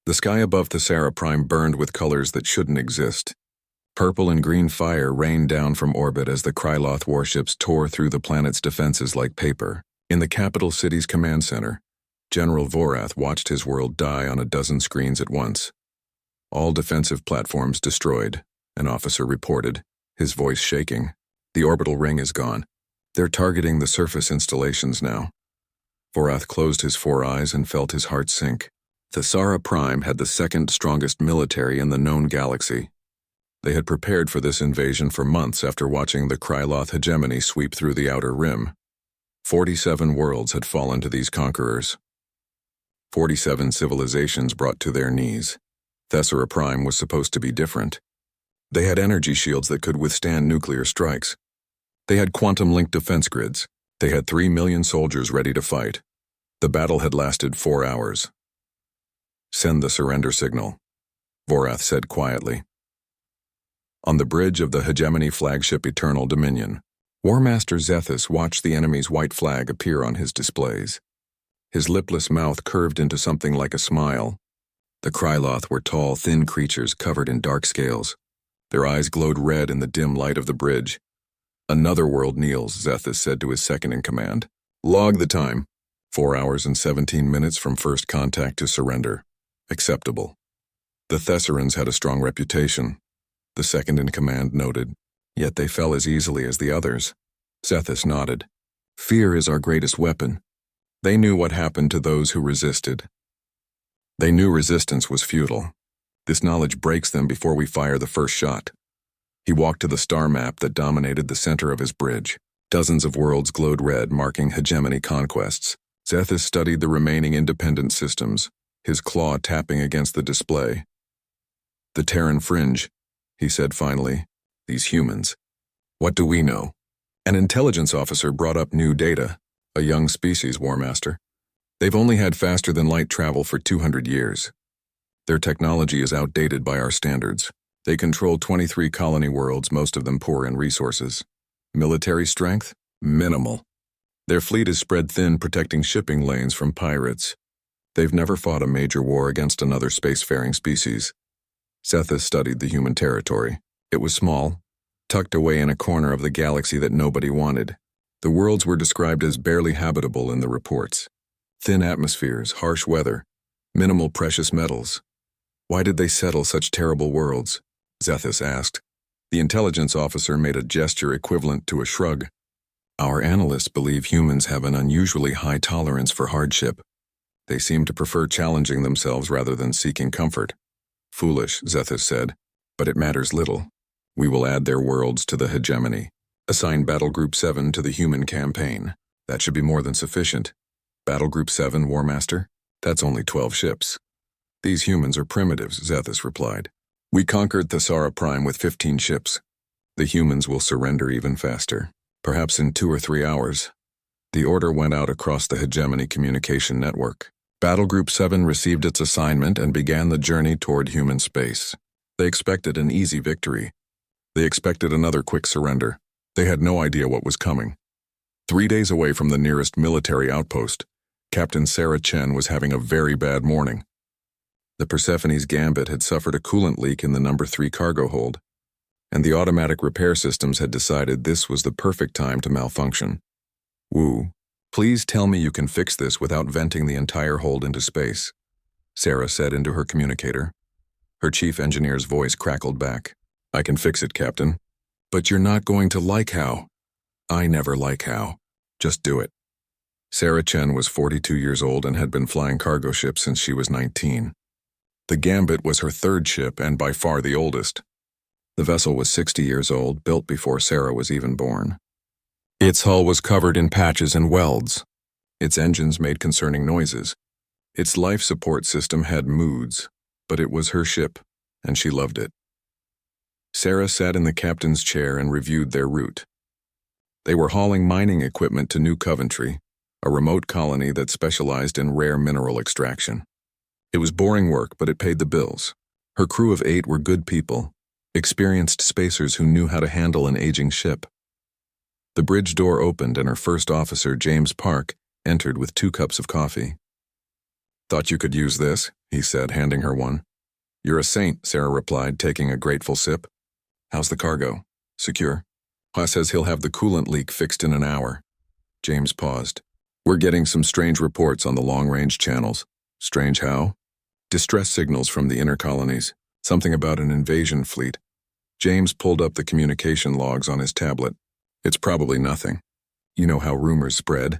The sky above Thessara Prime burned with colors that shouldn't exist. Purple and green fire rained down from orbit as the Kryloth warships tore through the planet's defenses like paper. In the capital city's command center, General Vorath watched his world die on a dozen screens at once. All defensive platforms destroyed, an officer reported, his voice shaking. The orbital ring is gone. They're targeting the surface installations now. Vorath closed his 4 eyes and felt his heart sink. Thessara Prime had the second strongest military in the known galaxy. They had prepared for this invasion for months after watching the Kryloth hegemony sweep through the outer rim. 47 worlds had fallen to these conquerors. 47 civilizations brought to their knees. Thessara Prime was supposed to be different. They had energy shields that could withstand nuclear strikes. They had quantum-linked defense grids. They had 3 million soldiers ready to fight. The battle had lasted 4 hours. "Send the surrender signal," Vorath said quietly. On the bridge of the hegemony flagship Eternal Dominion, War Master Zethus watched the enemy's white flag appear on his displays. His lipless mouth curved into something like a smile. The Kryloth were tall, thin creatures covered in dark scales. Their eyes glowed red in the dim light of the bridge. "Another world kneels," Zethus said to his second-in-command. "Log the time. 4 hours and 17 minutes from first contact to surrender. Acceptable." The Thessarans had a strong reputation, the second-in-command noted, yet they fell as easily as the others. Zethus nodded. "Fear is our greatest weapon." They knew what happened to those who resisted. They knew resistance was futile. This knowledge breaks them before we fire the first shot. He walked to the star map that dominated the center of his bridge. Dozens of worlds glowed red, marking hegemony conquests. Zethus studied the remaining independent systems, his claw tapping against the display. "The Terran fringe," he said finally. "These humans. What do we know?" An intelligence officer brought up new data. "A young species, War Master. They've only had faster-than-light travel for 200 years. Their technology is outdated by our standards. They control 23 colony worlds, most of them poor in resources. Military strength? Minimal. Their fleet is spread thin, protecting shipping lanes from pirates. They've never fought a major war against another spacefaring species." Zethus studied the human territory. It was small, tucked away in a corner of the galaxy that nobody wanted. The worlds were described as barely habitable in the reports. Thin atmospheres, harsh weather, minimal precious metals. "Why did they settle such terrible worlds?" Zethus asked. The intelligence officer made a gesture equivalent to a shrug. "Our analysts believe humans have an unusually high tolerance for hardship. They seem to prefer challenging themselves rather than seeking comfort." "Foolish," Zethus said, "but it matters little. We will add their worlds to the hegemony. Assign Battle Group 7 to the human campaign. That should be more than sufficient." "Battle Group 7, War Master? That's only 12 ships." "These humans are primitives," Zethus replied. "We conquered Thessara Prime with 15 ships. The humans will surrender even faster, perhaps in 2 or 3 hours." The order went out across the hegemony communication network. Battle Group 7 received its assignment and began the journey toward human space. They expected an easy victory. They expected another quick surrender. They had no idea what was coming. 3 days away from the nearest military outpost, Captain Sarah Chen was having a very bad morning. The Persephone's Gambit had suffered a coolant leak in the number 3 cargo hold, and the automatic repair systems had decided this was the perfect time to malfunction. "Wu, please tell me you can fix this without venting the entire hold into space," Sarah said into her communicator. Her chief engineer's voice crackled back. "I can fix it, Captain. But you're not going to like how." "I never like how. Just do it." Sarah Chen was 42 years old and had been flying cargo ships since she was 19. The Gambit was her 3rd ship and by far the oldest. The vessel was 60 years old, built before Sarah was even born. Its hull was covered in patches and welds. Its engines made concerning noises. Its life support system had moods, but it was her ship, and she loved it. Sarah sat in the captain's chair and reviewed their route. They were hauling mining equipment to New Coventry, a remote colony that specialized in rare mineral extraction. It was boring work, but it paid the bills. Her crew of 8 were good people, experienced spacers who knew how to handle an aging ship. The bridge door opened and her first officer, James Park, entered with 2 cups of coffee. Thought you could use this, he said, handing her one. You're a saint, Sarah replied, taking a grateful sip. How's the cargo? Secure? Pa says he'll have the coolant leak fixed in an hour. James paused. We're getting some strange reports on the long-range channels. Strange how? Distress signals from the inner colonies. Something about an invasion fleet. James pulled up the communication logs on his tablet. It's probably nothing. You know how rumors spread.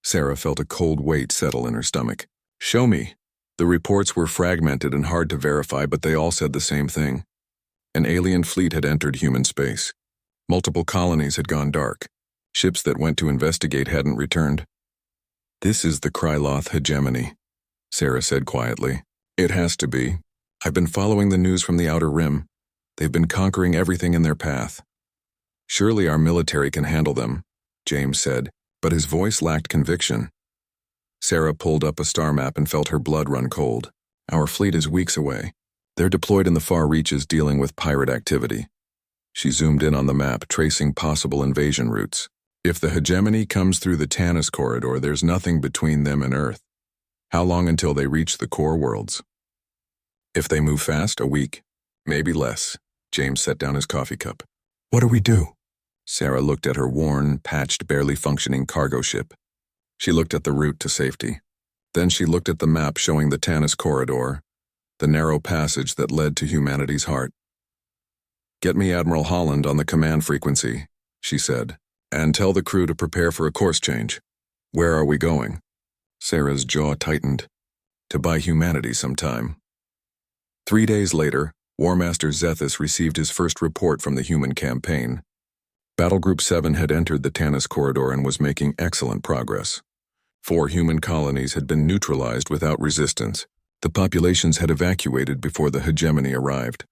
Sarah felt a cold weight settle in her stomach. Show me. The reports were fragmented and hard to verify, but they all said the same thing. An alien fleet had entered human space. Multiple colonies had gone dark. Ships that went to investigate hadn't returned. This is the Kryloth hegemony, Sarah said quietly. It has to be. I've been following the news from the Outer Rim. They've been conquering everything in their path. Surely our military can handle them, James said, but his voice lacked conviction. Sarah pulled up a star map and felt her blood run cold. Our fleet is weeks away. They're deployed in the far reaches dealing with pirate activity. She zoomed in on the map, tracing possible invasion routes. If the hegemony comes through the Tanis corridor, there's nothing between them and Earth. How long until they reach the core worlds? If they move fast, a week. Maybe less. James set down his coffee cup. What do we do? Sarah looked at her worn, patched, barely functioning cargo ship. She looked at the route to safety. Then she looked at the map showing the Tanis corridor, the narrow passage that led to humanity's heart. Get me Admiral Holland on the command frequency, she said, and tell the crew to prepare for a course change. Where are we going? Sarah's jaw tightened. To buy humanity sometime. 3 days later, War Master Zethus received his first report from the human campaign. Battle Group 7 had entered the Tanis corridor and was making excellent progress. 4 human colonies had been neutralized without resistance. The populations had evacuated before the hegemony arrived.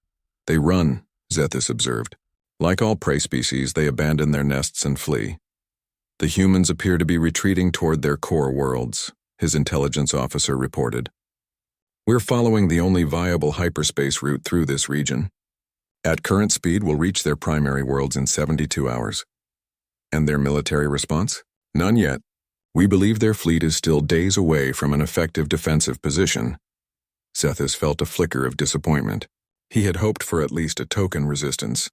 They run, Zethus observed. Like all prey species, they abandon their nests and flee. The humans appear to be retreating toward their core worlds, his intelligence officer reported. We're following the only viable hyperspace route through this region. At current speed, we'll reach their primary worlds in 72 hours. And their military response? None yet. We believe their fleet is still days away from an effective defensive position. Zethus felt a flicker of disappointment. He had hoped for at least a token resistance,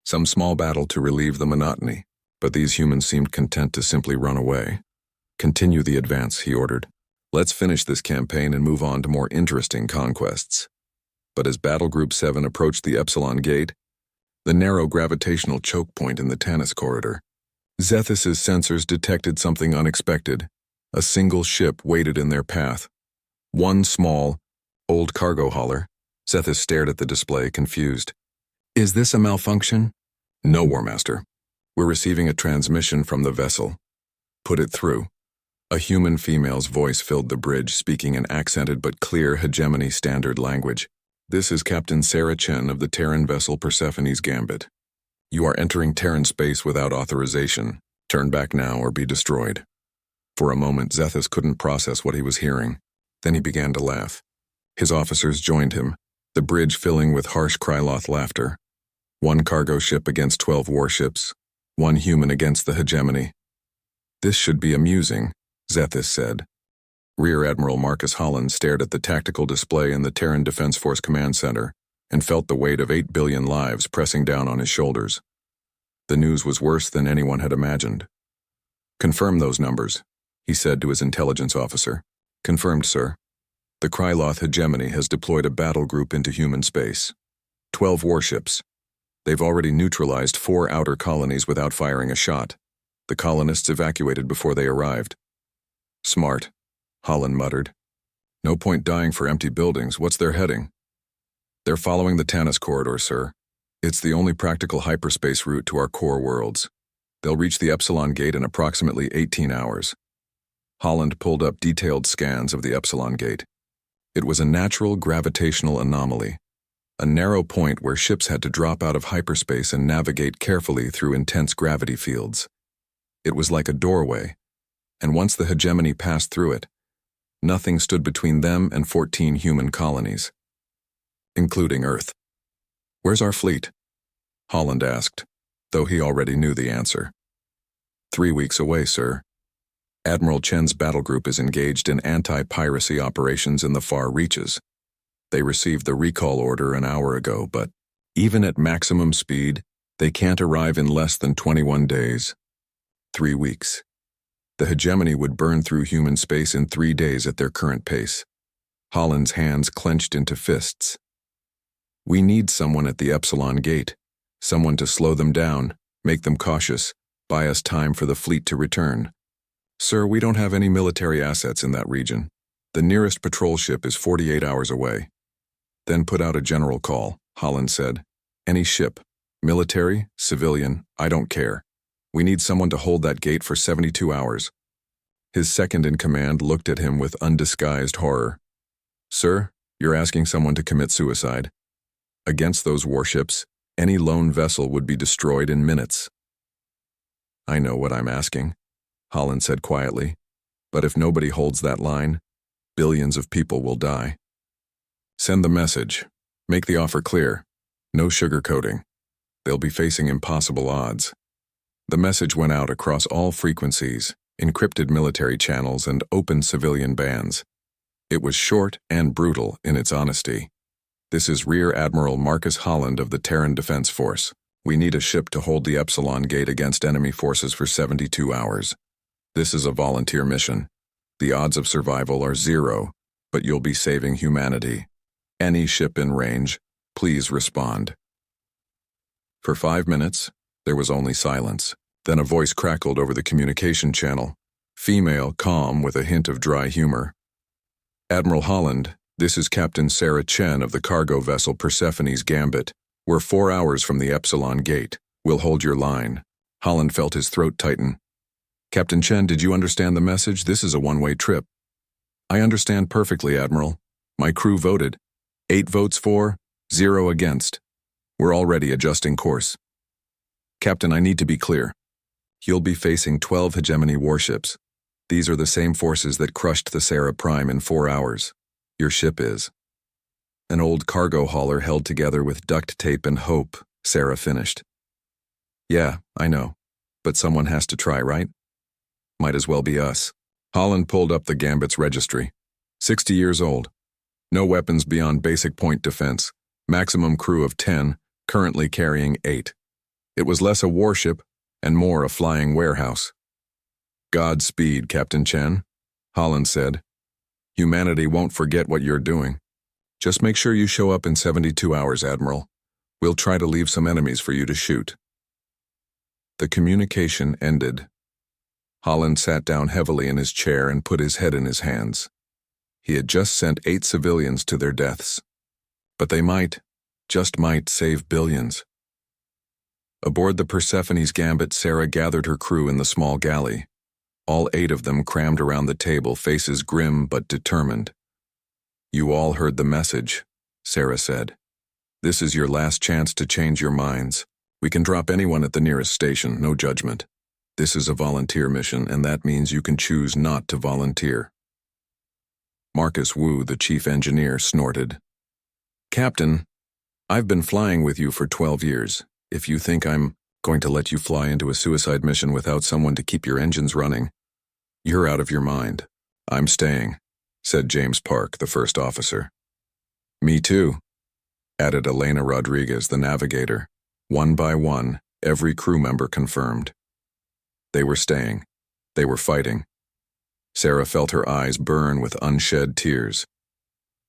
some small battle to relieve the monotony, but these humans seemed content to simply run away. Continue the advance, he ordered. Let's finish this campaign and move on to more interesting conquests. But as Battle Group 7 approached the Epsilon Gate, the narrow gravitational choke point in the Tanis corridor, Zethus's sensors detected something unexpected. A single ship waited in their path. One small, old cargo hauler. Zethus stared at the display, confused. Is this a malfunction? No, War Master. We're receiving a transmission from the vessel. Put it through. A human female's voice filled the bridge, speaking an accented but clear hegemony standard language. This is Captain Sarah Chen of the Terran vessel Persephone's Gambit. You are entering Terran space without authorization. Turn back now or be destroyed. For a moment, Zethus couldn't process what he was hearing. Then he began to laugh. His officers joined him, the bridge filling with harsh Kryloth laughter. 1 cargo ship against 12 warships, 1 human against the hegemony. This should be amusing, Zethus said. Rear Admiral Marcus Holland stared at the tactical display in the Terran Defense Force Command Center and felt the weight of 8 billion lives pressing down on his shoulders. The news was worse than anyone had imagined. Confirm those numbers, he said to his intelligence officer. Confirmed, sir. The Kryloth hegemony has deployed a battle group into human space. 12 warships. They've already neutralized 4 outer colonies without firing a shot. The colonists evacuated before they arrived. Smart, Holland muttered. No point dying for empty buildings. What's their heading? They're following the Tanis corridor, sir. It's the only practical hyperspace route to our core worlds. They'll reach the Epsilon Gate in approximately 18 hours. Holland pulled up detailed scans of the Epsilon Gate. It was a natural gravitational anomaly, a narrow point where ships had to drop out of hyperspace and navigate carefully through intense gravity fields. It was like a doorway, and once the hegemony passed through it, nothing stood between them and 14 human colonies, including Earth. Where's our fleet? Holland asked, though he already knew the answer. 3 weeks away, sir. Admiral Chen's battle group is engaged in anti-piracy operations in the far reaches. They received the recall order an hour ago, but even at maximum speed, they can't arrive in less than 21 days. 3 weeks. The hegemony would burn through human space in 3 days at their current pace. Holland's hands clenched into fists. We need someone at the Epsilon Gate, someone to slow them down, make them cautious, buy us time for the fleet to return. Sir, we don't have any military assets in that region. The nearest patrol ship is 48 hours away. Then put out a general call, Holland said. Any ship, military, civilian, I don't care. We need someone to hold that gate for 72 hours. His second-in-command looked at him with undisguised horror. Sir, you're asking someone to commit suicide. Against those warships, any lone vessel would be destroyed in minutes. I know what I'm asking, Holland said quietly. But if nobody holds that line, billions of people will die. Send the message. Make the offer clear. No sugarcoating. They'll be facing impossible odds. The message went out across all frequencies, encrypted military channels, and open civilian bands. It was short and brutal in its honesty. This is Rear Admiral Marcus Holland of the Terran Defense Force. We need a ship to hold the Epsilon Gate against enemy forces for 72 hours. This is a volunteer mission. The odds of survival are 0, but you'll be saving humanity. Any ship in range, please respond. For 5 minutes, there was only silence. Then a voice crackled over the communication channel. Female, calm, with a hint of dry humor. Admiral Holland, this is Captain Sarah Chen of the cargo vessel Persephone's Gambit. We're 4 hours from the Epsilon Gate. We'll hold your line. Holland felt his throat tighten. Captain Chen, did you understand the message? This is a one-way trip. I understand perfectly, Admiral. My crew voted. 8 votes for, 0 against. We're already adjusting course. Captain, I need to be clear. You'll be facing 12 hegemony warships. These are the same forces that crushed the Sarah Prime in 4 hours. Your ship is. An old cargo hauler held together with duct tape and hope, Sarah finished. Yeah, I know. But someone has to try, right? Might as well be us. Holland pulled up the Gambit's registry. 60 years old. No weapons beyond basic point defense. Maximum crew of 10, currently carrying 8. It was less a warship and more a flying warehouse. Godspeed, Captain Chen, Holland said. Humanity won't forget what you're doing. Just make sure you show up in 72 hours, Admiral. We'll try to leave some enemies for you to shoot. The communication ended. Holland sat down heavily in his chair and put his head in his hands. He had just sent 8 civilians to their deaths. But they might, just might, save billions. Aboard the Persephone's Gambit, Sarah gathered her crew in the small galley. All 8 of them crammed around the table, faces grim but determined. You all heard the message, Sarah said. This is your last chance to change your minds. We can drop anyone at the nearest station, no judgment. This is a volunteer mission, and that means you can choose not to volunteer. Marcus Wu, the chief engineer, snorted. Captain, I've been flying with you for 12 years. If you think I'm going to let you fly into a suicide mission without someone to keep your engines running, you're out of your mind. I'm staying, said James Park, the first officer. Me too, added Elena Rodriguez, the navigator. One by one, every crew member confirmed. They were staying. They were fighting. Sarah felt her eyes burn with unshed tears.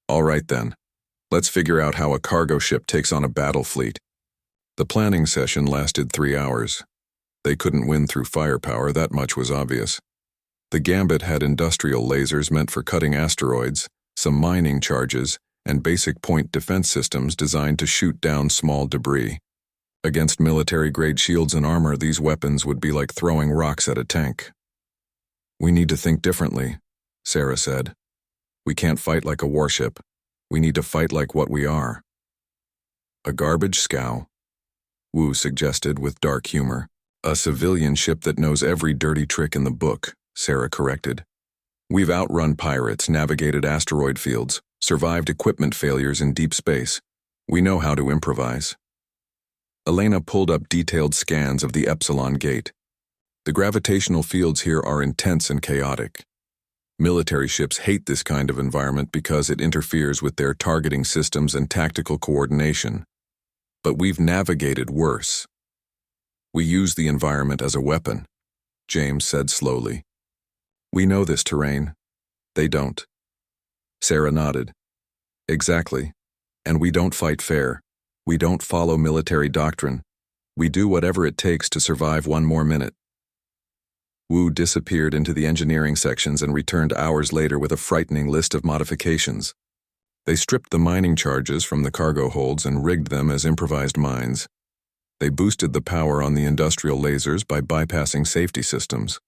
All right then, let's figure out how a cargo ship takes on a battle fleet. The planning session lasted 3 hours. They couldn't win through firepower, that much was obvious. The Gambit had industrial lasers meant for cutting asteroids, some mining charges, and basic point defense systems designed to shoot down small debris. Against military-grade shields and armor, these weapons would be like throwing rocks at a tank. We need to think differently, Sarah said. We can't fight like a warship. We need to fight like what we are. A garbage scow, Wu suggested with dark humor. A civilian ship that knows every dirty trick in the book, Sarah corrected. We've outrun pirates, navigated asteroid fields, survived equipment failures in deep space. We know how to improvise. Elena pulled up detailed scans of the Epsilon Gate. The gravitational fields here are intense and chaotic. Military ships hate this kind of environment because it interferes with their targeting systems and tactical coordination. But we've navigated worse. We use the environment as a weapon, James said slowly. We know this terrain. They don't. Sarah nodded. Exactly. And we don't fight fair. We don't follow military doctrine. We do whatever it takes to survive one more minute. Wu disappeared into the engineering sections and returned hours later with a frightening list of modifications. They stripped the mining charges from the cargo holds and rigged them as improvised mines. They boosted the power on the industrial lasers by bypassing safety systems.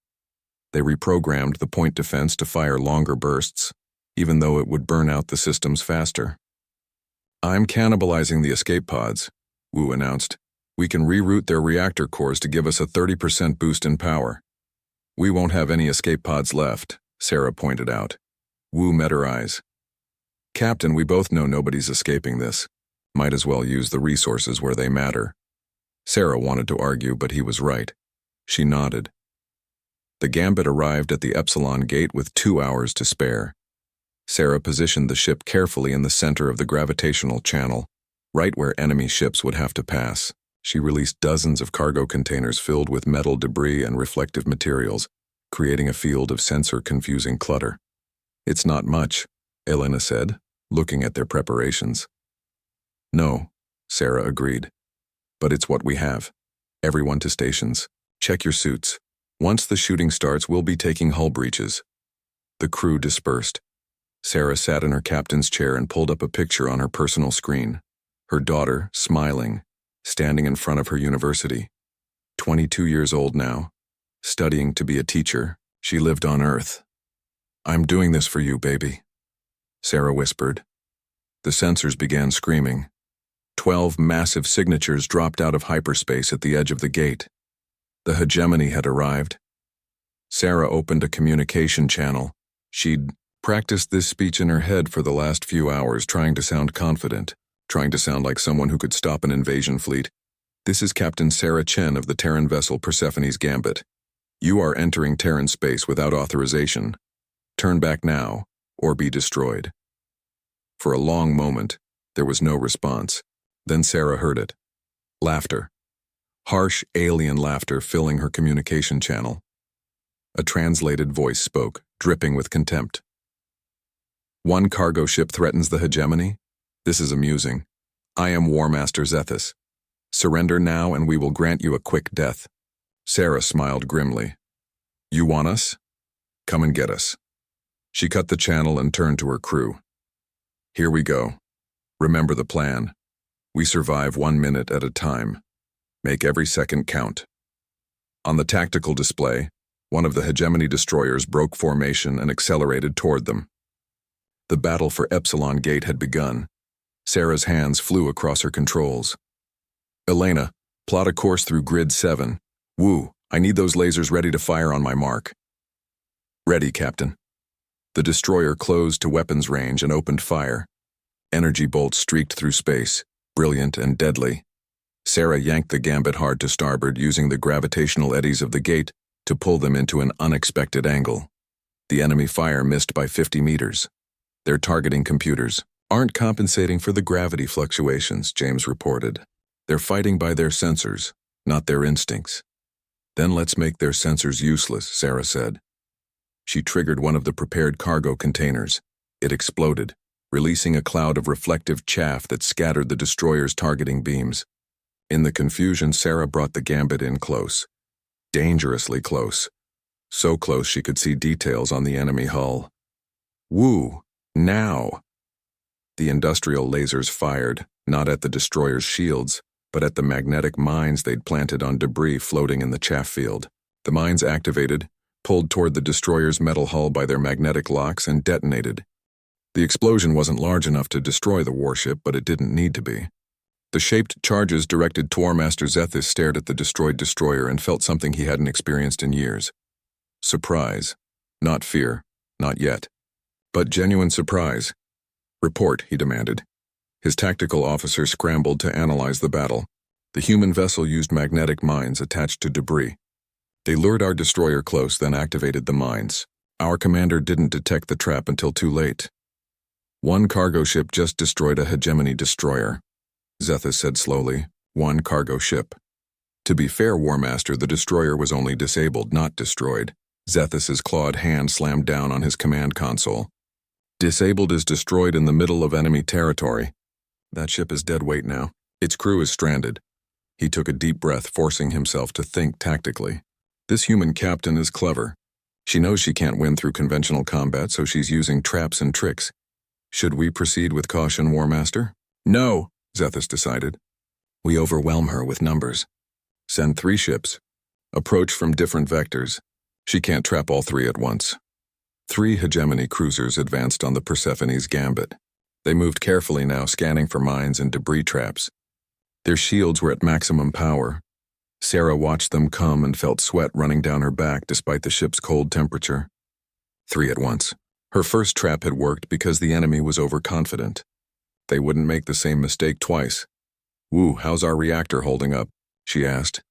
They reprogrammed the point defense to fire longer bursts, even though it would burn out the systems faster. I'm cannibalizing the escape pods, Wu announced. We can reroute their reactor cores to give us a 30% boost in power. We won't have any escape pods left, Sarah pointed out. Wu met her eyes. Captain, we both know nobody's escaping this. Might as well use the resources where they matter. Sarah wanted to argue, but he was right. She nodded. The Gambit arrived at the Epsilon gate with 2 hours to spare. Sarah positioned the ship carefully in the center of the gravitational channel, right where enemy ships would have to pass. She released dozens of cargo containers filled with metal debris and reflective materials, creating a field of sensor-confusing clutter. It's not much, Elena said, looking at their preparations. No, Sarah agreed. But it's what we have. Everyone to stations. Check your suits. Once the shooting starts, we'll be taking hull breaches. The crew dispersed. Sarah sat in her captain's chair and pulled up a picture on her personal screen. Her daughter, smiling, standing in front of her university. 22 years old now, studying to be a teacher. She lived on Earth. I'm doing this for you, baby, Sarah whispered. The sensors began screaming. 12 massive signatures dropped out of hyperspace at the edge of the gate. The hegemony had arrived. Sarah opened a communication channel. She'd practiced this speech in her head for the last few hours, trying to sound confident, trying to sound like someone who could stop an invasion fleet. This is Captain Sarah Chen of the Terran vessel Persephone's Gambit. You are entering Terran space without authorization. Turn back now, or be destroyed. For a long moment, there was no response. Then Sarah heard it. Laughter. Harsh, alien laughter filling her communication channel. A translated voice spoke, dripping with contempt. One cargo ship threatens the hegemony? This is amusing. I am War Master Zethus. Surrender now and we will grant you a quick death. Sarah smiled grimly. You want us? Come and get us. She cut the channel and turned to her crew. Here we go. Remember the plan. We survive 1 minute at a time. Make every second count. On the tactical display, one of the hegemony destroyers broke formation and accelerated toward them. The battle for Epsilon Gate had begun. Sarah's hands flew across her controls. Elena, plot a course through Grid 7. Wu, I need those lasers ready to fire on my mark. Ready, Captain. The destroyer closed to weapons range and opened fire. Energy bolts streaked through space, brilliant and deadly. Sarah yanked the Gambit hard to starboard, using the gravitational eddies of the gate to pull them into an unexpected angle. The enemy fire missed by 50 meters. Their targeting computers aren't compensating for the gravity fluctuations, James reported. They're fighting by their sensors, not their instincts. Then let's make their sensors useless, Sarah said. She triggered one of the prepared cargo containers. It exploded, releasing a cloud of reflective chaff that scattered the destroyer's targeting beams. In the confusion, Sarah brought the Gambit in close. Dangerously close. So close she could see details on the enemy hull. Woo! Now! The industrial lasers fired, not at the destroyer's shields, but at the magnetic mines they'd planted on debris floating in the chaff field. The mines activated, pulled toward the destroyer's metal hull by their magnetic locks, and detonated. The explosion wasn't large enough to destroy the warship, but it didn't need to be. The shaped charges directed toward Master Zethus stared at the destroyed destroyer and felt something he hadn't experienced in years. Surprise. Not fear. Not yet. But genuine surprise. Report, he demanded. His tactical officer scrambled to analyze the battle. The human vessel used magnetic mines attached to debris. They lured our destroyer close, then activated the mines. Our commander didn't detect the trap until too late. One cargo ship just destroyed a hegemony destroyer, Zethus said slowly. One cargo ship. To be fair, War Master, the destroyer was only disabled, not destroyed. Zethus's clawed hand slammed down on his command console. Disabled is destroyed in the middle of enemy territory. That ship is dead weight now. Its crew is stranded. He took a deep breath, forcing himself to think tactically. This human captain is clever. She knows she can't win through conventional combat, so she's using traps and tricks. Should we proceed with caution, War Master? No, Zethus decided. We overwhelm her with numbers. Send 3 ships. Approach from different vectors. She can't trap all 3 at once. 3 hegemony cruisers advanced on the Persephone's gambit. They moved carefully now, scanning for mines and debris traps. Their shields were at maximum power. Sarah watched them come and felt sweat running down her back despite the ship's cold temperature. 3 at once. Her first trap had worked because the enemy was overconfident. They wouldn't make the same mistake twice. "Woo, how's our reactor holding up?" she asked.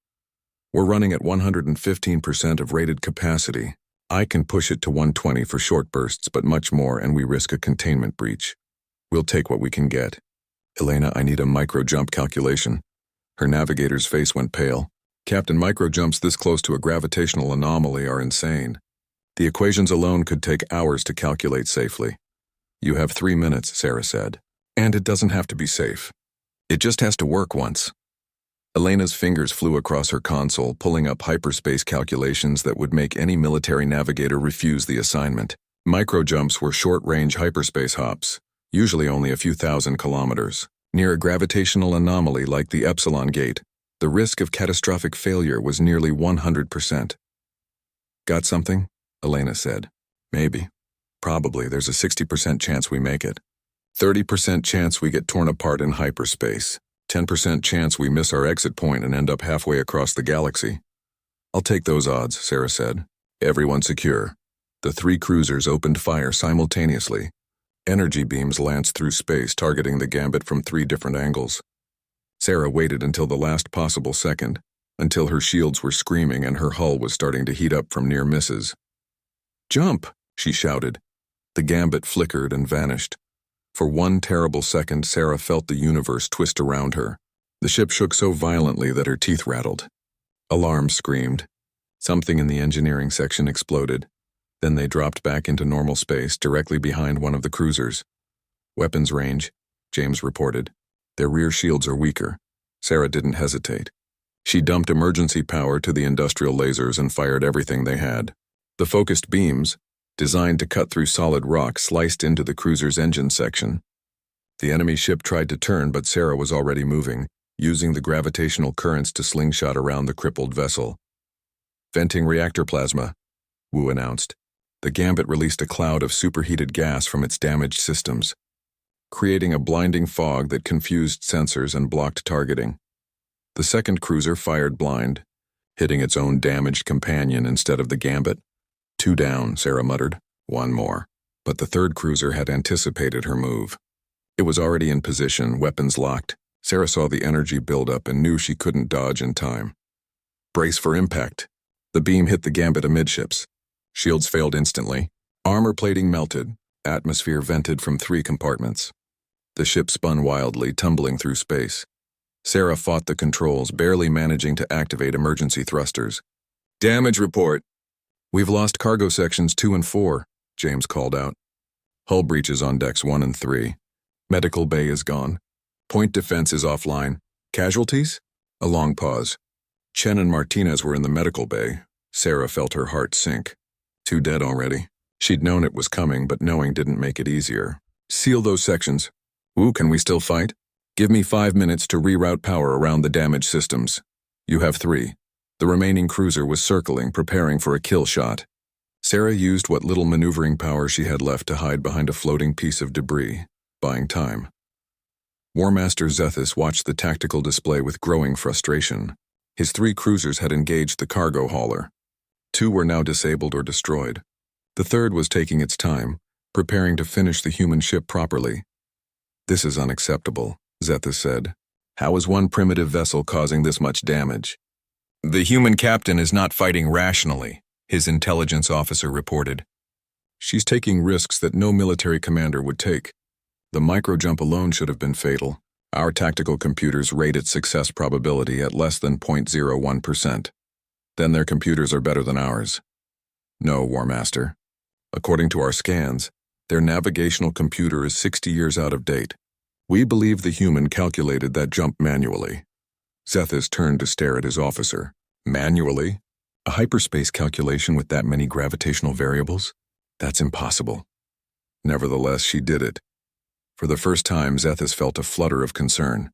"We're running at 115% of rated capacity. I can push it to 120 for short bursts, but much more and we risk a containment breach. We'll take what we can get." "Elena, I need a micro-jump calculation." Her navigator's face went pale. "Captain, micro-jumps this close to a gravitational anomaly are insane. The equations alone could take hours to calculate safely." "You have 3 minutes," Sarah said. "And it doesn't have to be safe. It just has to work once." Elena's fingers flew across her console, pulling up hyperspace calculations that would make any military navigator refuse the assignment. Micro-jumps were short-range hyperspace hops, usually only a few thousand kilometers. Near a gravitational anomaly like the Epsilon Gate, the risk of catastrophic failure was nearly 100%. "Got something?" Elena said. "Maybe. Probably. There's a 60% chance we make it. 30% chance we get torn apart in hyperspace. 10% chance we miss our exit point and end up halfway across the galaxy." "I'll take those odds," Sarah said. "Everyone secure." The 3 cruisers opened fire simultaneously. Energy beams lanced through space, targeting the gambit from 3 different angles. Sarah waited until the last possible second, until her shields were screaming and her hull was starting to heat up from near misses. "Jump!" she shouted. The gambit flickered and vanished. For 1 terrible second, Sarah felt the universe twist around her. The ship shook so violently that her teeth rattled. Alarms screamed. Something in the engineering section exploded. Then they dropped back into normal space, directly behind one of the cruisers. "Weapons range," James reported. "Their rear shields are weaker." Sarah didn't hesitate. She dumped emergency power to the industrial lasers and fired everything they had. The focused beams, designed to cut through solid rock, sliced into the cruiser's engine section. The enemy ship tried to turn, but Sarah was already moving, using the gravitational currents to slingshot around the crippled vessel. "Venting reactor plasma," Wu announced. The gambit released a cloud of superheated gas from its damaged systems, creating a blinding fog that confused sensors and blocked targeting. The second cruiser fired blind, hitting its own damaged companion instead of the gambit. "2 down," Sarah muttered. "1 more." But the third cruiser had anticipated her move. It was already in position, weapons locked. Sarah saw the energy build up and knew she couldn't dodge in time. "Brace for impact." The beam hit the gambit amidships. Shields failed instantly. Armor plating melted. Atmosphere vented from 3 compartments. The ship spun wildly, tumbling through space. Sarah fought the controls, barely managing to activate emergency thrusters. "Damage report." "We've lost cargo sections 2 and 4, James called out. "Hull breaches on decks 1 and 3. Medical bay is gone. Point defense is offline. Casualties?" A long pause. Chen and Martinez were in the medical bay. Sarah felt her heart sink. 2 dead already. She'd known it was coming, but knowing didn't make it easier. "Seal those sections." "Ooh, can we still fight?" "Give me 5 minutes to reroute power around the damaged systems." "You have 3. The remaining cruiser was circling, preparing for a kill shot. Sarah used what little maneuvering power she had left to hide behind a floating piece of debris, buying time. War Master Zethus watched the tactical display with growing frustration. His 3 cruisers had engaged the cargo hauler. 2 were now disabled or destroyed. The third was taking its time, preparing to finish the human ship properly. "This is unacceptable," Zethus said. "How is one primitive vessel causing this much damage?" The human captain is not fighting rationally, his intelligence officer reported. She's taking risks that no military commander would take. The micro-jump alone should have been fatal. Our tactical computers rate its success probability at less than 0.01%. Then their computers are better than ours. No, War Master. According to our scans, their navigational computer is 60 years out of date. We believe the human calculated that jump manually. Zethus turned to stare at his officer. Manually? A hyperspace calculation with that many gravitational variables? That's impossible. Nevertheless, she did it. For the first time, Zethus felt a flutter of concern.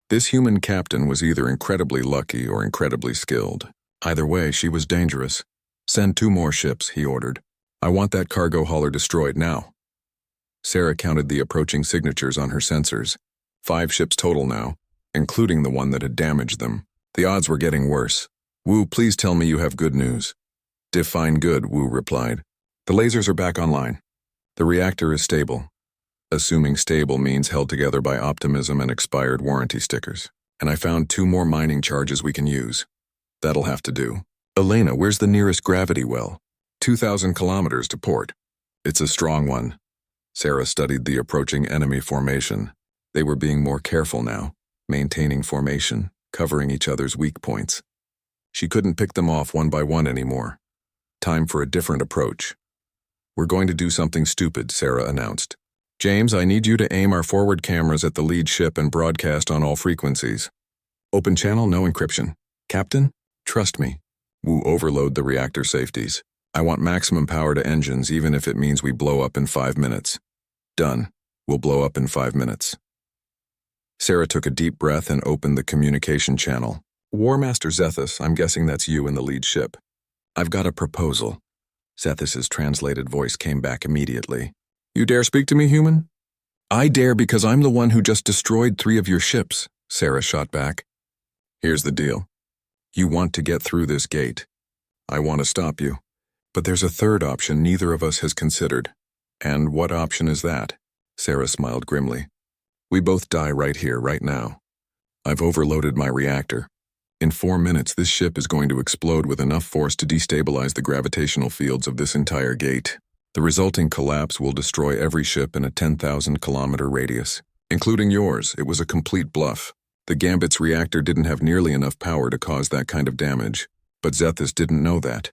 This human captain was either incredibly lucky or incredibly skilled. Either way, she was dangerous. Send 2 more ships, he ordered. I want that cargo hauler destroyed now. Sarah counted the approaching signatures on her sensors. 5 ships total now, including the one that had damaged them. The odds were getting worse. Wu, please tell me you have good news. Define good, Wu replied. The lasers are back online. The reactor is stable. Assuming stable means held together by optimism and expired warranty stickers. And I found 2 more mining charges we can use. That'll have to do. Elena, where's the nearest gravity well? 2,000 kilometers to port. It's a strong one. Sarah studied the approaching enemy formation. They were being more careful now, maintaining formation, covering each other's weak points. She couldn't pick them off one by one anymore. Time for a different approach. We're going to do something stupid, Sarah announced. James, I need you to aim our forward cameras at the lead ship and broadcast on all frequencies. Open channel, no encryption. Captain, trust me. Wu, overload the reactor safeties. I want maximum power to engines even if it means we blow up in 5 minutes. Done. We'll blow up in 5 minutes. Sarah took a deep breath and opened the communication channel. War Master Zethus, I'm guessing that's you in the lead ship. I've got a proposal. Zethus's translated voice came back immediately. You dare speak to me, human? I dare because I'm the one who just destroyed 3 of your ships, Sarah shot back. Here's the deal. You want to get through this gate. I want to stop you. But there's a third option neither of us has considered. And what option is that? Sarah smiled grimly. We both die right here, right now. I've overloaded my reactor. In 4 minutes, this ship is going to explode with enough force to destabilize the gravitational fields of this entire gate. The resulting collapse will destroy every ship in a 10,000-kilometer radius, including yours. It was a complete bluff. The Gambit's reactor didn't have nearly enough power to cause that kind of damage, but Zethus didn't know that.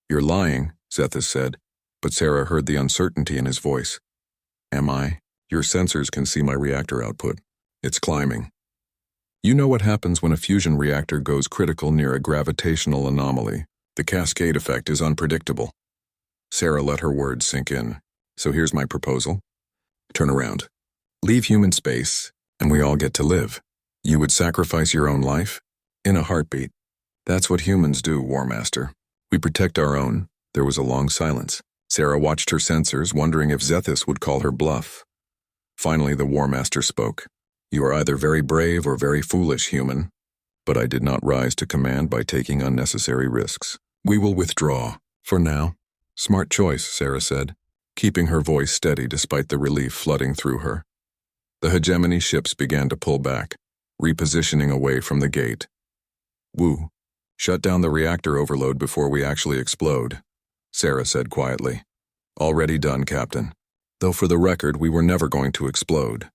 You're lying, Zethus said, but Sarah heard the uncertainty in his voice. Am I? Your sensors can see my reactor output. It's climbing. You know what happens when a fusion reactor goes critical near a gravitational anomaly. The cascade effect is unpredictable. Sarah let her words sink in. So here's my proposal. Turn around. Leave human space, and we all get to live. You would sacrifice your own life? In a heartbeat. That's what humans do, War Master. We protect our own. There was a long silence. Sarah watched her sensors, wondering if Zethus would call her bluff. Finally, the War Master spoke. You are either very brave or very foolish, human. But I did not rise to command by taking unnecessary risks. We will withdraw. For now. Smart choice, Sarah said, keeping her voice steady despite the relief flooding through her. The hegemony ships began to pull back, repositioning away from the gate. Wu, shut down the reactor overload before we actually explode, Sarah said quietly. Already done, Captain. Though for the record, we were never going to explode.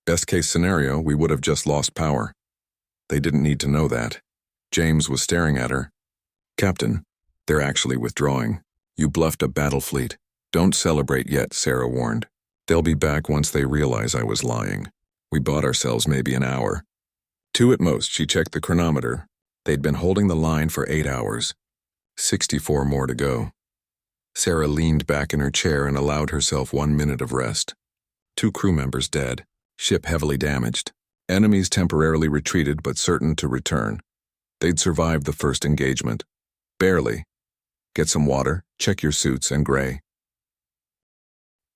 Best case scenario, we would have just lost power. They didn't need to know that. James was staring at her. Captain, they're actually withdrawing. You bluffed a battle fleet. Don't celebrate yet, Sarah warned. They'll be back once they realize I was lying. We bought ourselves maybe an hour. 2 at most, she checked the chronometer. They'd been holding the line for 8 hours. 64 more to go. Sarah leaned back in her chair and allowed herself 1 minute of rest. 2 crew members dead. Ship heavily damaged. Enemies temporarily retreated but certain to return. They'd survived the first engagement. Barely. Get some water, check your suits, and gray.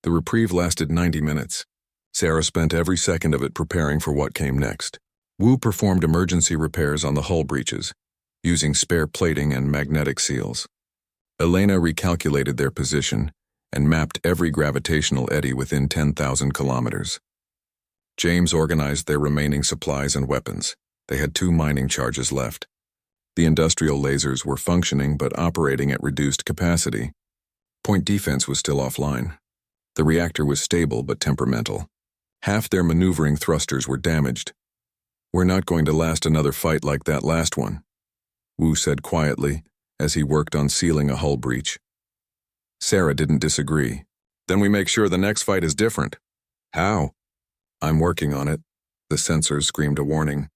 The reprieve lasted 90 minutes. Sarah spent every second of it preparing for what came next. Wu performed emergency repairs on the hull breaches, using spare plating and magnetic seals. Elena recalculated their position and mapped every gravitational eddy within 10,000 kilometers. James organized their remaining supplies and weapons. They had 2 mining charges left. The industrial lasers were functioning but operating at reduced capacity. Point defense was still offline. The reactor was stable but temperamental. Half their maneuvering thrusters were damaged. "We're not going to last another fight like that last one," Wu said quietly as he worked on sealing a hull breach. Sarah didn't disagree. "Then we make sure the next fight is different." "How?" "I'm working on it." The sensors screamed a warning.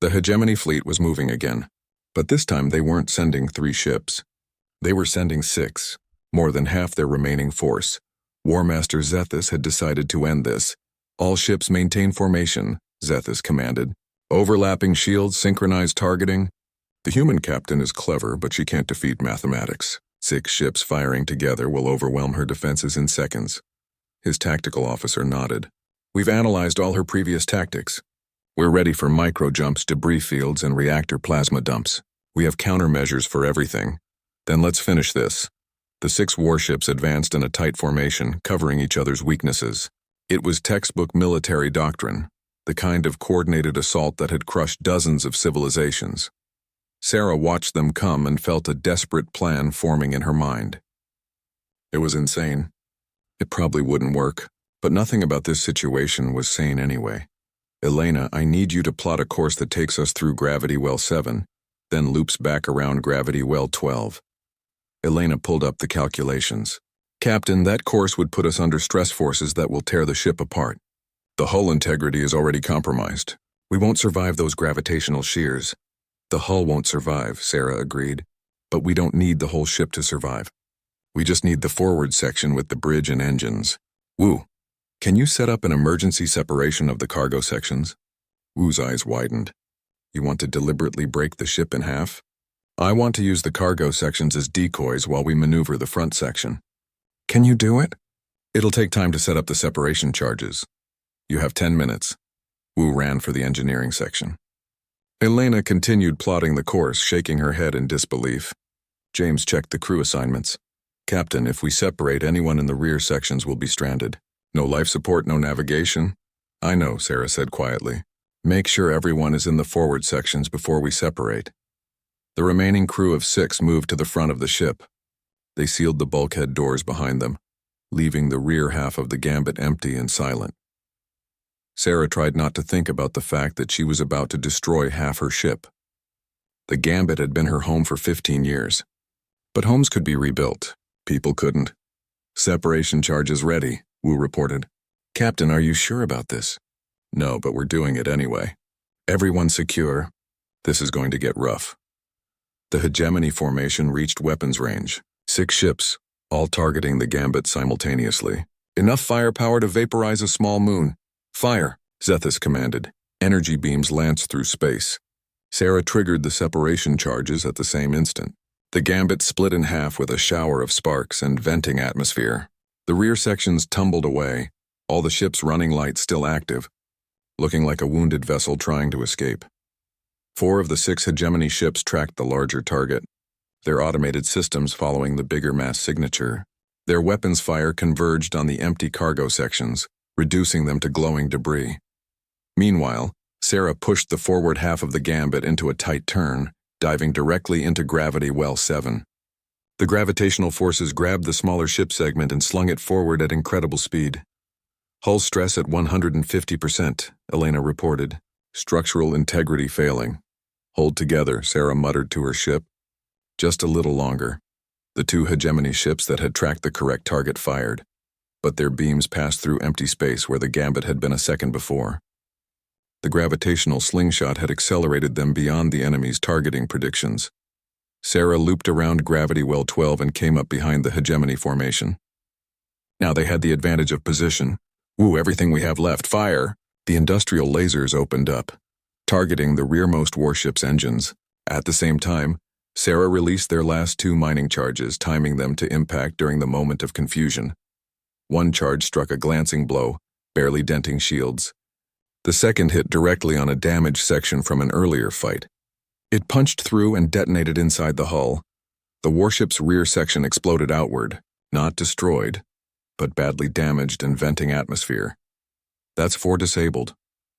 The hegemony fleet was moving again, but this time they weren't sending 3 ships. They were sending 6, more than half their remaining force. War Master Zethus had decided to end this. "All ships maintain formation," Zethus commanded. "Overlapping shields, synchronized targeting." The human captain is clever, but she can't defeat mathematics. 6 ships firing together will overwhelm her defenses in seconds. His tactical officer nodded. "We've analyzed all her previous tactics. We're ready for micro-jumps, debris fields, and reactor plasma dumps. We have countermeasures for everything. Then let's finish this." The 6 warships advanced in a tight formation, covering each other's weaknesses. It was textbook military doctrine, the kind of coordinated assault that had crushed dozens of civilizations. Sarah watched them come and felt a desperate plan forming in her mind. It was insane. It probably wouldn't work, but nothing about this situation was sane anyway. "Elena, I need you to plot a course that takes us through Gravity Well 7, then loops back around Gravity Well 12. Elena pulled up the calculations. "Captain, that course would put us under stress forces that will tear the ship apart. The hull integrity is already compromised. We won't survive those gravitational shears." "The hull won't survive," Sarah agreed, "but we don't need the whole ship to survive. We just need the forward section with the bridge and engines." "Wu, can you set up an emergency separation of the cargo sections?" Wu's eyes widened. "You want to deliberately break the ship in half?" "I want to use the cargo sections as decoys while we maneuver the front section." "Can you do it?" "It'll take time to set up the separation charges. You have 10 minutes. Wu ran for the engineering section. Elena continued plotting the course, shaking her head in disbelief. James checked the crew assignments. "Captain, if we separate, anyone in the rear sections will be stranded. No life support, no navigation." "I know," Sarah said quietly. "Make sure everyone is in the forward sections before we separate." The remaining crew of 6 moved to the front of the ship. They sealed the bulkhead doors behind them, leaving the rear half of the Gambit empty and silent. Sarah tried not to think about the fact that she was about to destroy half her ship. The Gambit had been her home for 15 years. But homes could be rebuilt. People couldn't. "Separation charges ready," Wu reported. "Captain, are you sure about this?" "No, but we're doing it anyway." "Everyone secure?" "This is going to get rough." The hegemony formation reached weapons range. 6 ships, all targeting the Gambit simultaneously. "Enough firepower to vaporize a small moon." "Fire," Zethus commanded. Energy beams lanced through space. Sarah triggered the separation charges at the same instant. The Gambit split in half with a shower of sparks and venting atmosphere. The rear sections tumbled away, all the ship's running lights still active, looking like a wounded vessel trying to escape. 4 of the 6 hegemony ships tracked the larger target, their automated systems following the bigger mass signature. Their weapons fire converged on the empty cargo sections, reducing them to glowing debris. Meanwhile, Sarah pushed the forward half of the Gambit into a tight turn, diving directly into Gravity Well 7. The gravitational forces grabbed the smaller ship segment and slung it forward at incredible speed. "Hull stress at 150%, Elena reported. "Structural integrity failing." "Hold together," Sarah muttered to her ship. Just a little longer. The 2 hegemony ships that had tracked the correct target fired, but their beams passed through empty space where the Gambit had been a second before. The gravitational slingshot had accelerated them beyond the enemy's targeting predictions. Sarah looped around Gravity Well 12 and came up behind the hegemony formation. Now they had the advantage of position. "Woo, everything we have left, fire!" The industrial lasers opened up, targeting the rearmost warship's engines. At the same time, Sarah released their last 2 mining charges, timing them to impact during the moment of confusion. One charge struck a glancing blow, barely denting shields. The second hit directly on a damaged section from an earlier fight. It punched through and detonated inside the hull. The warship's rear section exploded outward, not destroyed, but badly damaged and venting atmosphere. "That's 4 disabled,"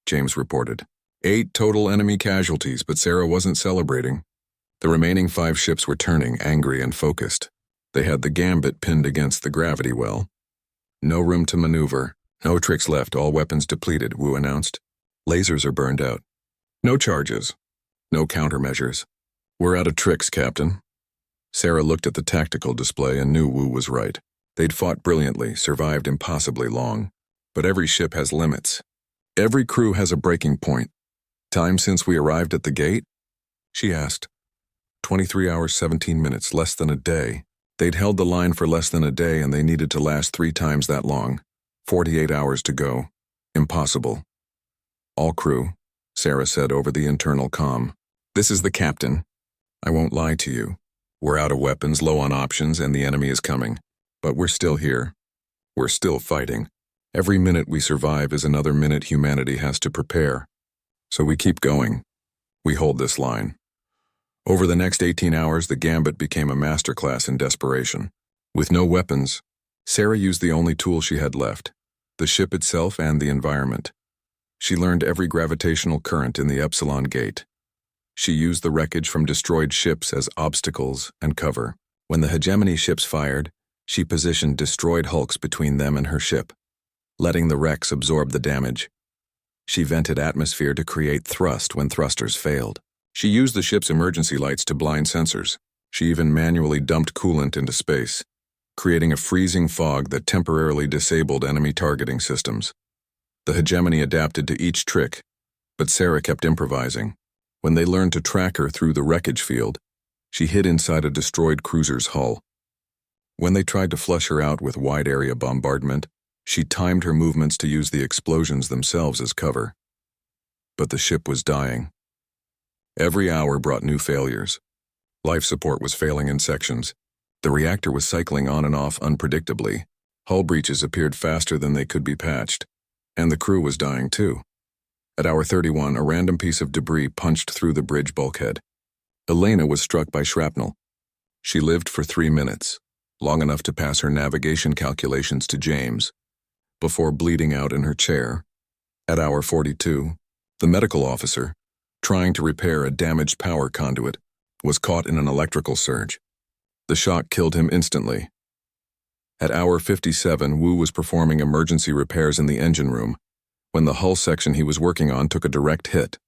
James reported. 8 total enemy casualties, but Sarah wasn't celebrating. The remaining 5 ships were turning, angry and focused. They had the Gambit pinned against the gravity well. No room to maneuver. No tricks left, all weapons depleted, Wu announced. Lasers are burned out. No charges. No countermeasures. We're out of tricks, Captain. Sarah looked at the tactical display and knew Wu was right. They'd fought brilliantly, survived impossibly long. But every ship has limits. Every crew has a breaking point. Time since we arrived at the gate? She asked. 23 hours, 17 minutes, less than a day. They'd held the line for less than a day and they needed to last 3 times that long. 48 hours to go. Impossible. All crew, Sarah said over the internal comm. This is the captain. I won't lie to you. We're out of weapons, low on options, and the enemy is coming. But we're still here. We're still fighting. Every minute we survive is another minute humanity has to prepare. So we keep going. We hold this line. Over the next 18 hours, the Gambit became a masterclass in desperation. With no weapons, Sarah used the only tool she had left, the ship itself and the environment. She learned every gravitational current in the Epsilon Gate. She used the wreckage from destroyed ships as obstacles and cover. When the hegemony ships fired, she positioned destroyed hulks between them and her ship, letting the wrecks absorb the damage. She vented atmosphere to create thrust when thrusters failed. She used the ship's emergency lights to blind sensors. She even manually dumped coolant into space, creating a freezing fog that temporarily disabled enemy targeting systems. The hegemony adapted to each trick, but Sarah kept improvising. When they learned to track her through the wreckage field, she hid inside a destroyed cruiser's hull. When they tried to flush her out with wide-area bombardment, she timed her movements to use the explosions themselves as cover. But the ship was dying. Every hour brought new failures. Life support was failing in sections. The reactor was cycling on and off unpredictably. Hull breaches appeared faster than they could be patched. And the crew was dying too. At hour 31, a random piece of debris punched through the bridge bulkhead. Elena was struck by shrapnel. She lived for 3 minutes, long enough to pass her navigation calculations to James, before bleeding out in her chair. At hour 42, the medical officer, trying to repair a damaged power conduit, was caught in an electrical surge. The shock killed him instantly. At hour 57, Wu was performing emergency repairs in the engine room when the hull section he was working on took a direct hit.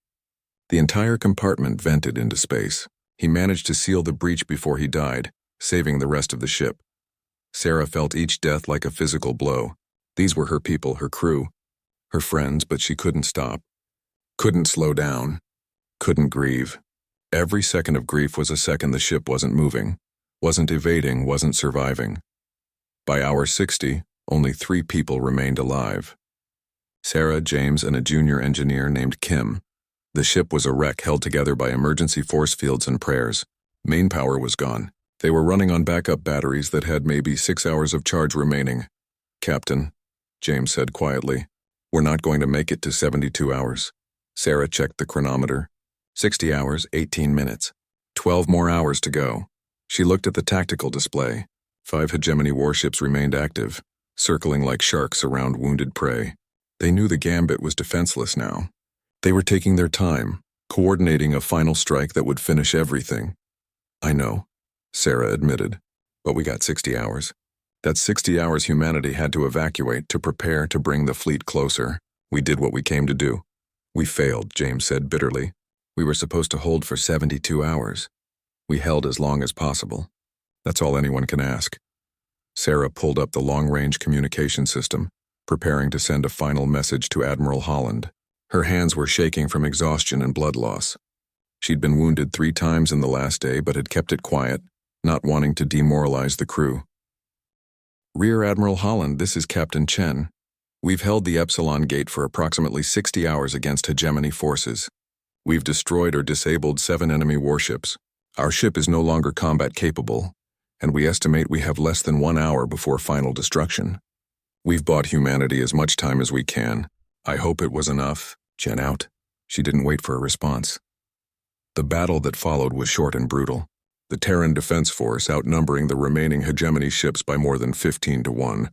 The entire compartment vented into space. He managed to seal the breach before he died, saving the rest of the ship. Sarah felt each death like a physical blow. These were her people, her crew, her friends, but she couldn't stop. Couldn't slow down. Couldn't grieve. Every second of grief was a second the ship wasn't moving, wasn't evading, wasn't surviving. By hour 60, only 3 people remained alive. Sarah, James, and a junior engineer named Kim. The ship was a wreck held together by emergency force fields and prayers. Main power was gone. They were running on backup batteries that had maybe 6 hours of charge remaining. Captain, James said quietly, we're not going to make it to 72 hours. Sarah checked the chronometer. 60 hours, 18 minutes. 12 more hours to go. She looked at the tactical display. 5 hegemony warships remained active, circling like sharks around wounded prey. They knew the Gambit was defenseless now. They were taking their time, coordinating a final strike that would finish everything. I know, Sarah admitted, but we got 60 hours. That's 60 hours humanity had to evacuate to prepare to bring the fleet closer. We did what we came to do. We failed, James said bitterly. We were supposed to hold for 72 hours. We held as long as possible. That's all anyone can ask. Sarah pulled up the long-range communication system, preparing to send a final message to Admiral Holland. Her hands were shaking from exhaustion and blood loss. She'd been wounded 3 times in the last day but had kept it quiet, not wanting to demoralize the crew. Rear Admiral Holland, this is Captain Chen. We've held the Epsilon Gate for approximately 60 hours against hegemony forces. We've destroyed or disabled 7 enemy warships. Our ship is no longer combat capable, and we estimate we have less than 1 hour before final destruction. We've bought humanity as much time as we can. I hope it was enough. Chen out. She didn't wait for a response. The battle that followed was short and brutal. The Terran Defense Force, outnumbering the remaining hegemony ships by more than 15 to 1,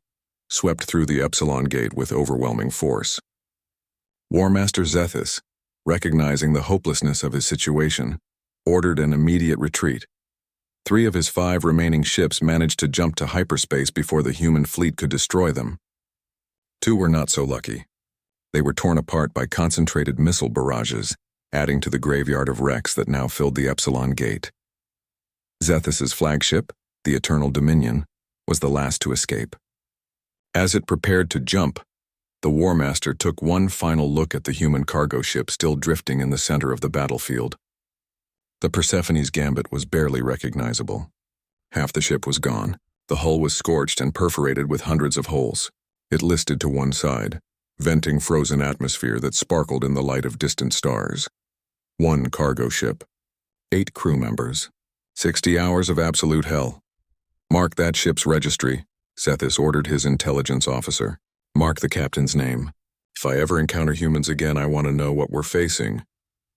swept through the Epsilon Gate with overwhelming force. War Master Zethus, recognizing the hopelessness of his situation, ordered an immediate retreat. 3 of his 5 remaining ships managed to jump to hyperspace before the human fleet could destroy them. 2 were not so lucky. They were torn apart by concentrated missile barrages, adding to the graveyard of wrecks that now filled the Epsilon Gate. Zethus's flagship, the Eternal Dominion, was the last to escape. As it prepared to jump, the War Master took one final look at the human cargo ship still drifting in the center of the battlefield. The Persephone's Gambit was barely recognizable. Half the ship was gone. The hull was scorched and perforated with hundreds of holes. It listed to one side, venting frozen atmosphere that sparkled in the light of distant stars. 1 cargo ship. 8 crew members. 60 hours of absolute hell. Mark that ship's registry, Zethus ordered his intelligence officer. Mark the captain's name. If I ever encounter humans again, I want to know what we're facing.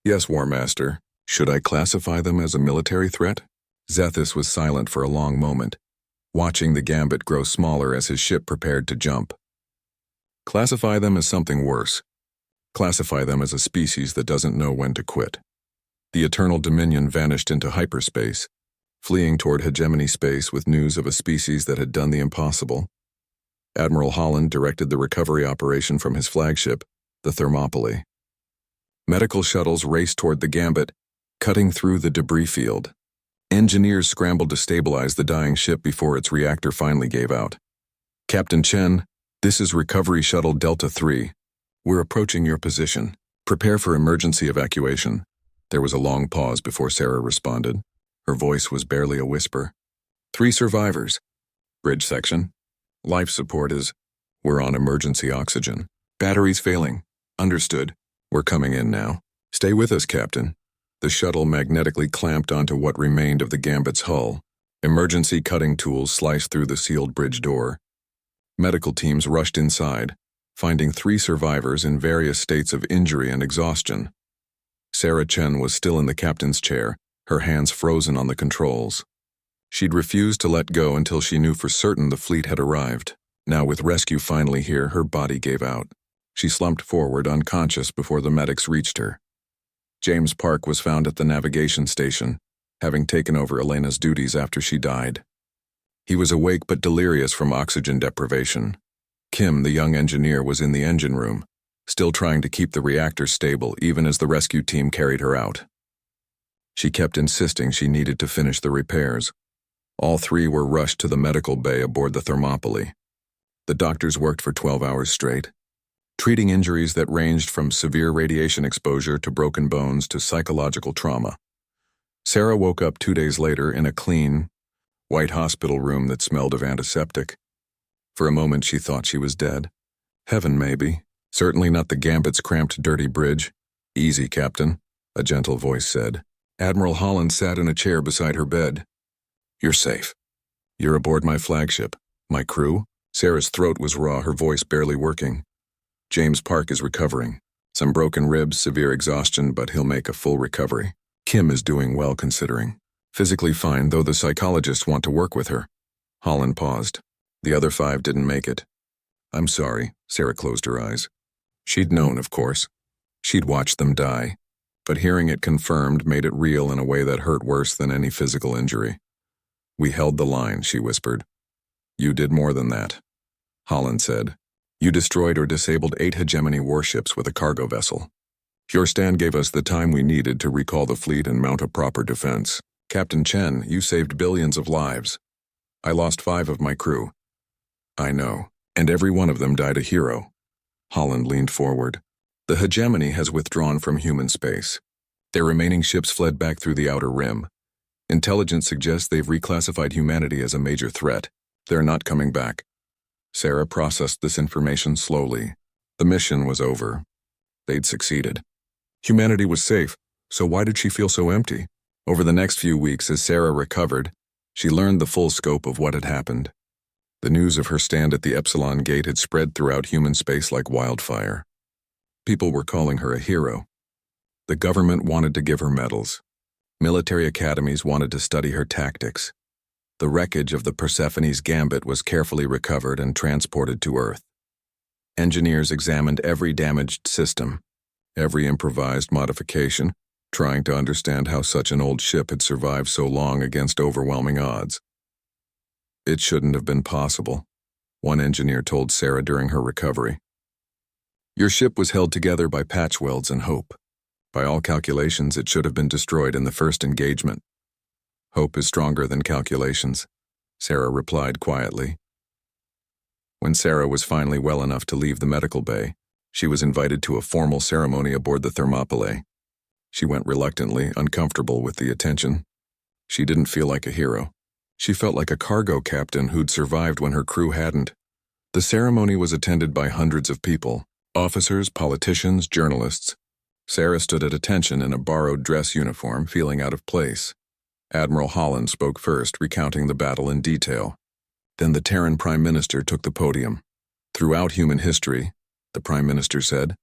Yes, War Master. Should I classify them as a military threat? Zethus was silent for a long moment, watching the Gambit grow smaller as his ship prepared to jump. Classify them as something worse. Classify them as a species that doesn't know when to quit. The Eternal Dominion vanished into hyperspace, fleeing toward hegemony space with news of a species that had done the impossible. Admiral Holland directed the recovery operation from his flagship, the Thermopylae. Medical shuttles raced toward the Gambit, cutting through the debris field. Engineers scrambled to stabilize the dying ship before its reactor finally gave out. Captain Chen, this is Recovery Shuttle Delta 3. We're approaching your position. Prepare for emergency evacuation. There was a long pause before Sarah responded. Her voice was barely a whisper. 3 survivors. Bridge section. Life support is. We're on emergency oxygen. Batteries failing. Understood. We're coming in now. Stay with us, Captain. The shuttle magnetically clamped onto what remained of the Gambit's hull. Emergency cutting tools sliced through the sealed bridge door. Medical teams rushed inside, finding 3 survivors in various states of injury and exhaustion. Sarah Chen was still in the captain's chair, her hands frozen on the controls. She'd refused to let go until she knew for certain the fleet had arrived. Now, with rescue finally here, her body gave out. She slumped forward, unconscious, before the medics reached her. James Park was found at the navigation station, having taken over Elena's duties after she died. He was awake but delirious from oxygen deprivation. Kim, the young engineer, was in the engine room, still trying to keep the reactor stable even as the rescue team carried her out. She kept insisting she needed to finish the repairs. All 3 were rushed to the medical bay aboard the Thermopylae. The doctors worked for 12 hours straight, treating injuries that ranged from severe radiation exposure to broken bones to psychological trauma. Sarah woke up 2 days later in a clean, white hospital room that smelled of antiseptic. For a moment she thought she was dead. Heaven, maybe. Certainly not the Gambit's cramped, dirty bridge. Easy, Captain, a gentle voice said. Admiral Holland sat in a chair beside her bed. You're safe. You're aboard my flagship. My crew? Sarah's throat was raw, her voice barely working. James Park is recovering. Some broken ribs, severe exhaustion, but he'll make a full recovery. Kim is doing well considering. Physically fine, though the psychologists want to work with her. Holland paused. The other 5 didn't make it. I'm sorry, Sarah closed her eyes. She'd known, of course. She'd watched them die. But hearing it confirmed made it real in a way that hurt worse than any physical injury. We held the line, she whispered. You did more than that, Holland said. You destroyed or disabled 8 hegemony warships with a cargo vessel. Your stand gave us the time we needed to recall the fleet and mount a proper defense. Captain Chen, you saved billions of lives. I lost 5 of my crew. I know, and every one of them died a hero. Holland leaned forward. The hegemony has withdrawn from human space. Their remaining ships fled back through the outer rim. Intelligence suggests they've reclassified humanity as a major threat. They're not coming back. Sarah processed this information slowly. The mission was over. They'd succeeded. Humanity was safe, so why did she feel so empty? Over the next few weeks, as Sarah recovered, she learned the full scope of what had happened. The news of her stand at the Epsilon Gate had spread throughout human space like wildfire. People were calling her a hero. The government wanted to give her medals. Military academies wanted to study her tactics. The wreckage of the Persephone's Gambit was carefully recovered and transported to Earth. Engineers examined every damaged system, every improvised modification, trying to understand how such an old ship had survived so long against overwhelming odds. It shouldn't have been possible, one engineer told Sarah during her recovery. Your ship was held together by patch welds and hope. By all calculations, it should have been destroyed in the first engagement. Hope is stronger than calculations, Sarah replied quietly. When Sarah was finally well enough to leave the medical bay, she was invited to a formal ceremony aboard the Thermopylae. She went reluctantly, uncomfortable with the attention. She didn't feel like a hero. She felt like a cargo captain who'd survived when her crew hadn't. The ceremony was attended by hundreds of people, officers, politicians, journalists. Sarah stood at attention in a borrowed dress uniform, feeling out of place. Admiral Holland spoke first, recounting the battle in detail. Then the Terran Prime Minister took the podium. Throughout human history, the Prime Minister said,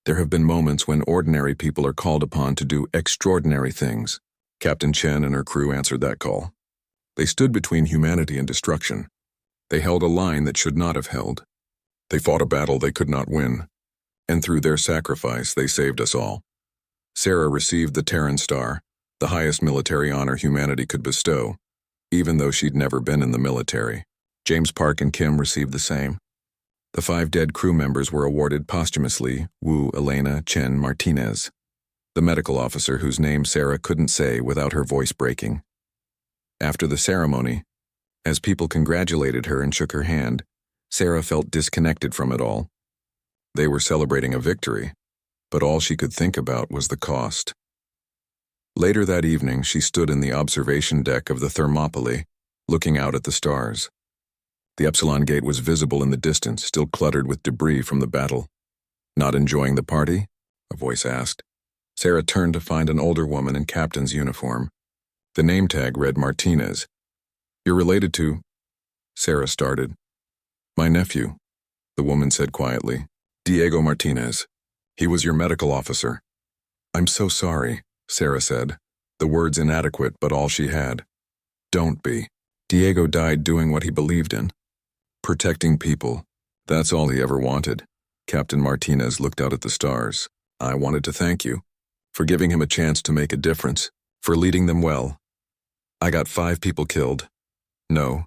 there have been moments when ordinary people are called upon to do extraordinary things. Captain Chen and her crew answered that call. They stood between humanity and destruction. They held a line that should not have held. They fought a battle they could not win. And through their sacrifice, they saved us all. Sarah received the Terran Star, the highest military honor humanity could bestow, even though she'd never been in the military. James, Park, and Kim received the same. The 5 dead crew members were awarded posthumously: Wu, Elena, Chen, Martinez. The medical officer whose name Sarah couldn't say without her voice breaking. After the ceremony, as people congratulated her and shook her hand, Sarah felt disconnected from it all. They were celebrating a victory, but all she could think about was the cost. Later that evening, she stood in the observation deck of the Thermopylae, looking out at the stars. The Epsilon Gate was visible in the distance, still cluttered with debris from the battle. Not enjoying the party? A voice asked. Sarah turned to find an older woman in captain's uniform. The name tag read Martinez. You're related to... Sarah started. My nephew, the woman said quietly. Diego Martinez. He was your medical officer. I'm so sorry, Sarah said, the words inadequate but all she had. Don't be. Diego died doing what he believed in. Protecting people. That's all he ever wanted. Captain Martinez looked out at the stars. I wanted to thank you for giving him a chance to make a difference, for leading them well. I got 5 people killed. No.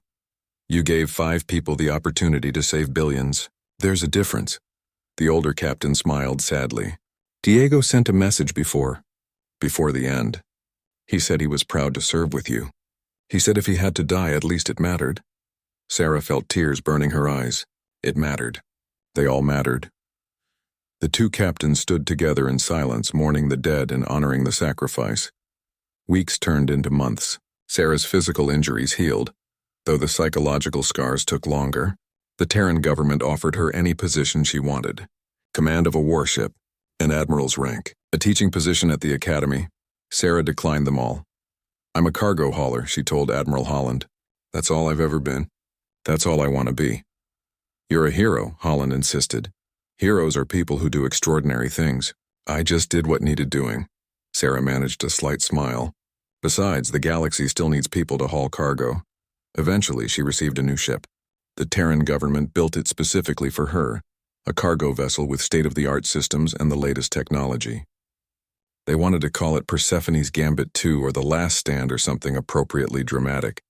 You gave 5 people the opportunity to save billions. There's a difference. The older captain smiled sadly. Diego sent a message before the end. He said he was proud to serve with you. He said if he had to die, at least it mattered. Sarah felt tears burning her eyes. It mattered. They all mattered. The 2 captains stood together in silence, mourning the dead and honoring the sacrifice. Weeks turned into months. Sarah's physical injuries healed, though the psychological scars took longer. The Terran government offered her any position she wanted. Command of a warship, an admiral's rank, a teaching position at the academy. Sarah declined them all. I'm a cargo hauler, she told Admiral Holland. That's all I've ever been. That's all I want to be. You're a hero, Holland insisted. Heroes are people who do extraordinary things. I just did what needed doing. Sarah managed a slight smile. Besides, the galaxy still needs people to haul cargo. Eventually, she received a new ship. The Terran government built it specifically for her, a cargo vessel with state-of-the-art systems and the latest technology. They wanted to call it Persephone's Gambit 2 or The Last Stand or something appropriately dramatic.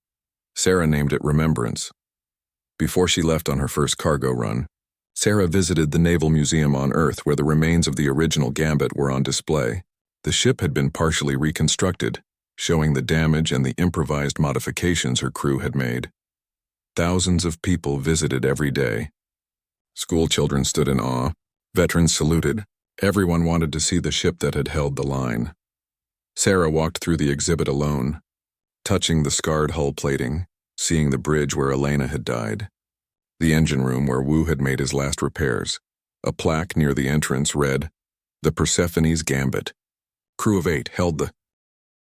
Sarah named it Remembrance. Before she left on her first cargo run, Sarah visited the Naval Museum on Earth where the remains of the original Gambit were on display. The ship had been partially reconstructed, showing the damage and the improvised modifications her crew had made. Thousands of people visited every day. School children stood in awe. Veterans saluted. Everyone wanted to see the ship that had held the line. Sarah walked through the exhibit alone, touching the scarred hull plating, seeing the bridge where Elena had died, the engine room where Wu had made his last repairs. A plaque near the entrance read, The Persephone's Gambit. Crew of 8 held the...